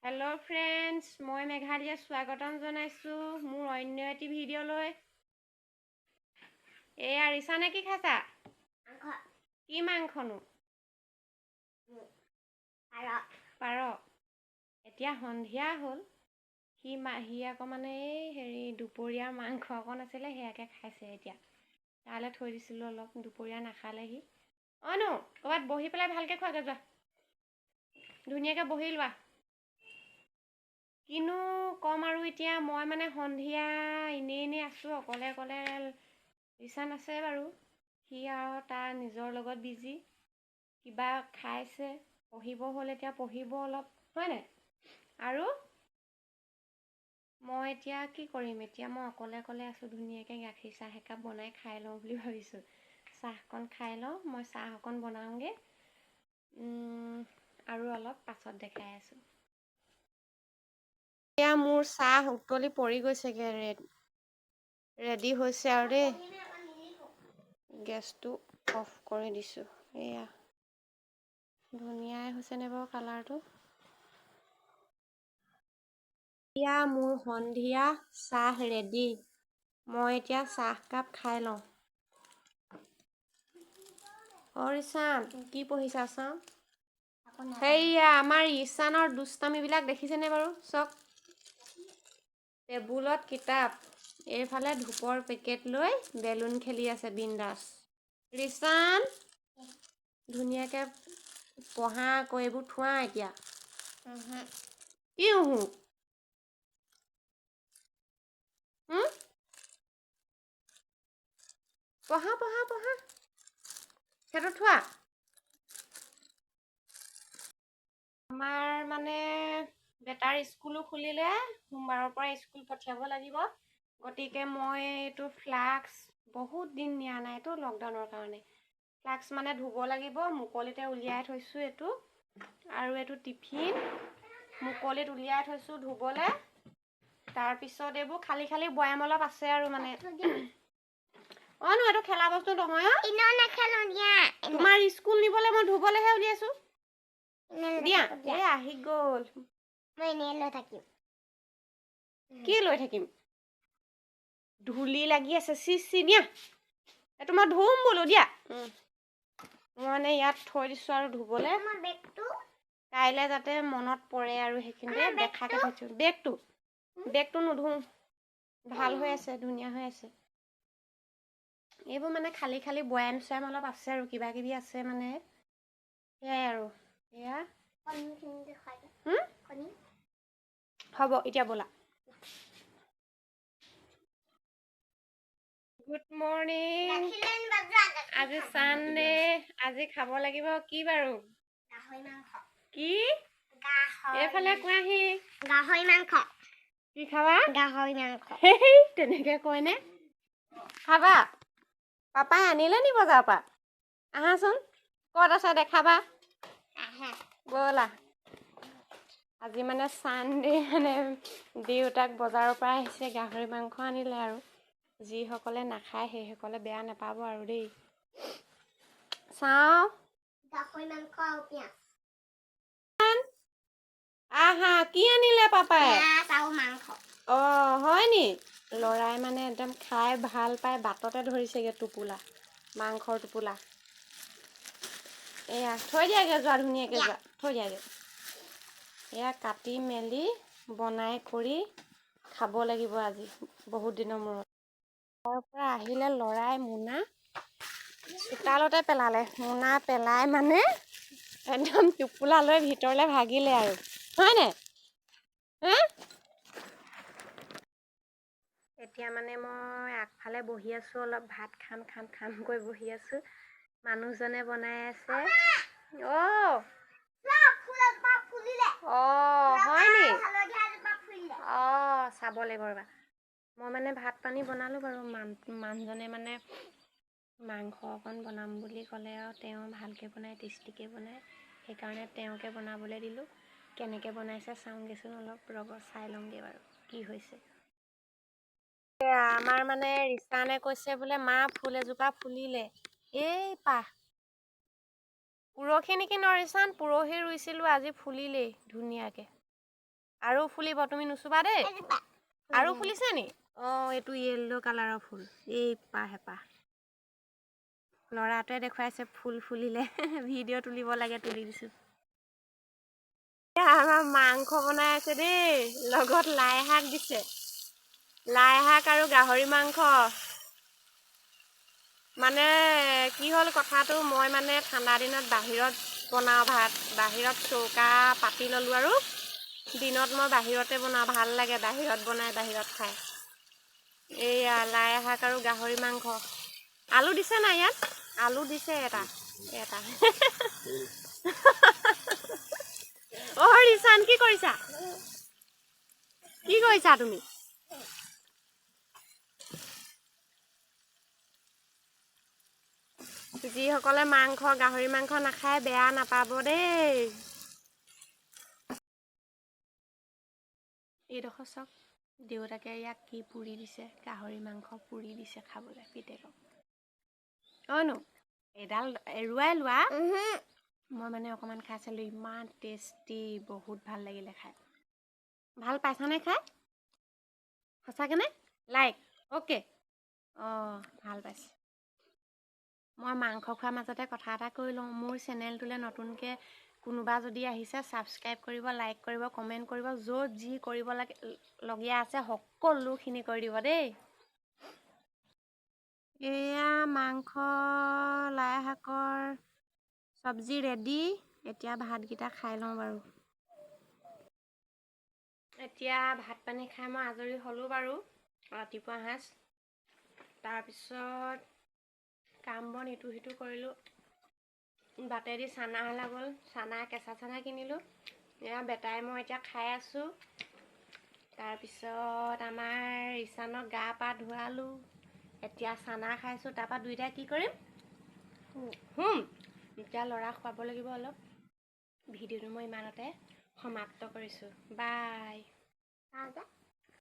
Hello' friends, মই মেঘালীয়ে স্বাগতম জনাইছোঁ মোৰ অন্য এটি ভিডিঅ'লৈ। এয়া ৰিচানে কি খাইছা? কি মাংসনো? পাৰ। এতিয়া সন্ধিয়া হ'ল। সি আকৌ মানে এই দুপৰীয়া মাংস অকণ আছিলে, সেয়াকে খাইছে। এতিয়া তালৈ থৈ দিছিলোঁ অলপ, দুপৰীয়া নাখালে সি। অনো ক'ৰবাত বহি পেলাই ভালকৈ খোৱাগৈ যোৱা, ধুনীয়াকৈ বহি লোৱা। কিনো ক'ম আৰু এতিয়া, মই মানে সন্ধিয়া এনেই আছোঁ, অকলে ৰিচান আছে বাৰু। সি আৰু তাৰ নিজৰ লগত বিজি, কিবা খাইছে, পঢ়িব হ'ল, এতিয়া পঢ়িব অলপ, হয় নাই? আৰু মই এতিয়া কি কৰিম? এতিয়া মই অকলে আছোঁ, ধুনীয়াকৈ গাখীৰ চাহ একাপ বনাই খাই লওঁ বুলি ভাবিছোঁ। চাহকণ খাই লওঁ, মই চাহ অকণ বনাওঁগৈ, আৰু অলপ পাছত দেখাই আছোঁ। এতিয়া মোৰ চাহ উতলি পৰি গৈছেগৈ, ৰেডি হৈছে আৰু দেই। গেছটো অফ কৰি দিছোঁ। এয়া ধুনীয়াই হৈছেনে বাৰু কালাৰটো? এতিয়া মোৰ সন্ধিয়া চাহ ৰেডি। মই এতিয়া চাহকাপ খাই লওঁ। ৰিচান কি পঢ়িছা চাওঁ? সেইয়া আমাৰ ৰিচানৰ দুষ্টামিবিলাক দেখিছেনে বাৰু? চক টেবুলত কিতাপ, এইফালে ধূপৰ পেকেট লৈ বেলুন খেলি আছে বিন্দাছ। ৰিচান ধুনীয়াকৈ পঢ়া আকৌ, এইবোৰ থোৱা এতিয়া। কি পঢ়া, সেইটো থোৱা। আমাৰ মানে বেটাৰ স্কুলো খুলিলে, সোমবাৰৰ পৰা স্কুল পঠিয়াব লাগিব। গতিকে মই এইটো ফ্লাস্ক বহুত দিন নিয়া নাই, এইটো লকডাউনৰ কাৰণে। ফ্লাস্ক মানে ধুব লাগিব, মুকলিতে উলিয়াই থৈছোঁ এইটো। আৰু এইটো টিফিন মুকলিত উলিয়াই থৈছোঁ ধুবলৈ। তাৰপিছত এইবোৰ খালী বৈয়াম অলপ আছে আৰু মানে। অ' এইটো খেলা বস্তু নহয়। তোমাৰ স্কুল নিবলৈ মই ধুবলৈহে উলিয়াইছোঁ। দিয়া, এই আহি গ'ল। মই এনেই লৈ থাকিম। কি লৈ থাকিম? ধূলি লাগি আছে, চি দিয়া। এইটো মই ধুম বোলো দিয়া। মই মানে ইয়াত থৈ দিছোঁ আৰু ধুবলৈ। কাইলৈ যাতে মনত পৰে আৰু সেইখিনিতে দেখাকৈ থৈছোঁ। বেগটো নুধো, ভাল হৈ আছে, ধুনীয়া হৈ আছে। এইবোৰ মানে খালী বৈয়াম চৈয়াম অলপ আছে আৰু কিবা কিবি আছে মানে। সেয়াই আৰু এয়া। হ'ব এতিয়া ব'লা। Good morning. আজি চানডে, আজি খাব লাগিব কি বাৰু? গাহৰি মাংস। কি? এইফালে কোৱাহি। গাহৰি মাংস। কি খাবা? গাহৰি মাংস। তেনেকৈ কয়নে? খাবা? পাপাই আনিলে নি বজাৰৰ পৰা? আহাচোন, ক'ত আছে দেখাবা। ব'লা। আজি মানে চানডে মানে দেউতাক বজাৰৰ পৰা আহিছে, গাহৰি মাংস আনিলে আৰু। যিসকলে নাখায় সেইসকলে বেয়া নাপাব আৰু দেই। চাওঁ। গাহৰি মাংস আৰু পিঁয়াজ। আহা, কি আনিলে পাপাই? পিঁয়াজ আৰু মাংস। অ' হয় নি? ল'ৰাই মানে একদম খাই ভাল পাই বাটতে ধৰিছেগৈ টোপোলা, মাংসৰ টোপোলা। এয়া থৈ দিয়াগৈ, যোৱা ধুনীয়াকৈ যোৱা, থৈ দিয়াগৈ। এয়া কাটি মেলি বনাই কৰি খাব লাগিব আজি, বহুত দিনৰ মূৰত। তাৰ পৰা আহিলে ল'ৰাই মোনা চোতালতে পেলালে, মোনা পেলাই মানে একদম টোপোলা লৈ ভিতৰলৈ ভাগিলে আৰু, হয় নাই? এতিয়া মানে মই আগফালে বহি আছোঁ, অলপ ভাত খাম কৈ বহি আছোঁ। মানুহজনে বনাই আছে। অ' হয় নি? অ' চাব লাগিব ৰ'বা। মই মানে ভাত পানী বনালোঁ বাৰু, মানুহজনে মানে মাংস অকণ বনাম বুলি ক'লে আৰু তেওঁ ভালকৈ বনায়, টেষ্টিকৈ বনায়। সেইকাৰণে তেওঁকে বনাবলৈ দিলোঁ। কেনেকৈ বনাইছে চাওঁগৈচোন, অলপ ৰ'ব চাই লওঁগৈ বাৰু কি হৈছে। আমাৰ মানে ৰিচানে কৈছে বোলে, মা ফুল এজোপা ফুলিলে। এই পাহ। পৰহি নেকি ন ৰিচান? পৰহি ৰুইছিলোঁ, আজি ফুলিলেই ধুনীয়াকৈ। আৰু ফুলিব তুমি নুচুবা দেই আৰু ফুলিছে নি এইটো য়েল্লো কালাৰৰ ফুল এই পা হেপা ল'ৰাটোৱে দেখুৱাইছে ফুল ফুলিলে ভিডিঅ' তুলিব লাগে তুলি দিছোঁ আমাৰ মাংস বনাই আছে দেই লগত লাই শাক দিছে লাই শাক আৰু গাহৰি মাংস মানে কি হ'ল কথাটো মই মানে ঠাণ্ডা দিনত বাহিৰত বনাওঁ ভাত বাহিৰত চৌকা পাতি ল'লোঁ আৰু দিনত মই বাহিৰতে বনাওঁ ভাল লাগে বাহিৰত বনাই বাহিৰত খাই এইয়া লাই শাক আৰু গাহৰি মাংস আলু দিছে নাই ইয়াত আলু দিছে এটা ৰিচান কি কৰিছা তুমি যিসকলে মাংস গাহৰি মাংস নাখায় বেয়া নাপাব দেই এইডোখৰ চাওক দেউতাকে ইয়াক কি পুৰি দিছে গাহৰি মাংস পুৰি দিছে খাবলৈ পিতেকক অনো এডাল এৰুৱাই লোৱা মই মানে অকণমান খাই চালোঁ ইমান টেষ্টি বহুত ভাল লাগিলে খাই ভাল পাইছানে খাই সঁচাকেনে লাইক অ'কে ভাল পাইছে মই মাংস খোৱাৰ মাজতে কথা এটা কৈ লওঁ মোৰ চেনেলটোলৈ নতুনকৈ কোনোবা যদি আহিছে ছাবস্ক্ৰাইব কৰিব লাইক কৰিব কমেণ্ট কৰিব য'ত যি কৰিব লগীয়া আছে সকলোখিনি কৰি দিব দেই এয়া মাংস লাই শাকৰ চব্জি ৰেডি এতিয়া ভাতকেইটা খাই লওঁ বাৰু এতিয়া ভাত পানী খাই মই আজৰি হ'লোঁ বাৰু ৰাতিপুৱা সাঁজ তাৰপিছত কাম বন ইটো সিটো কৰিলোঁ বাটেদি চানা হলা গ'ল চানা কেঁচা চানা কিনিলোঁ এয়া বেটাই মই এতিয়া খাই আছোঁ তাৰপিছত আমাৰ ৰিচানক গা পা ধোৱালোঁ এতিয়া চানা খাইছোঁ তাৰপৰা দুইটাই কি কৰিম এতিয়া ল'ৰা খুৱাব লাগিব অলপ ভিডিঅ'টো মই ইমানতে সমাপ্ত কৰিছোঁ বাই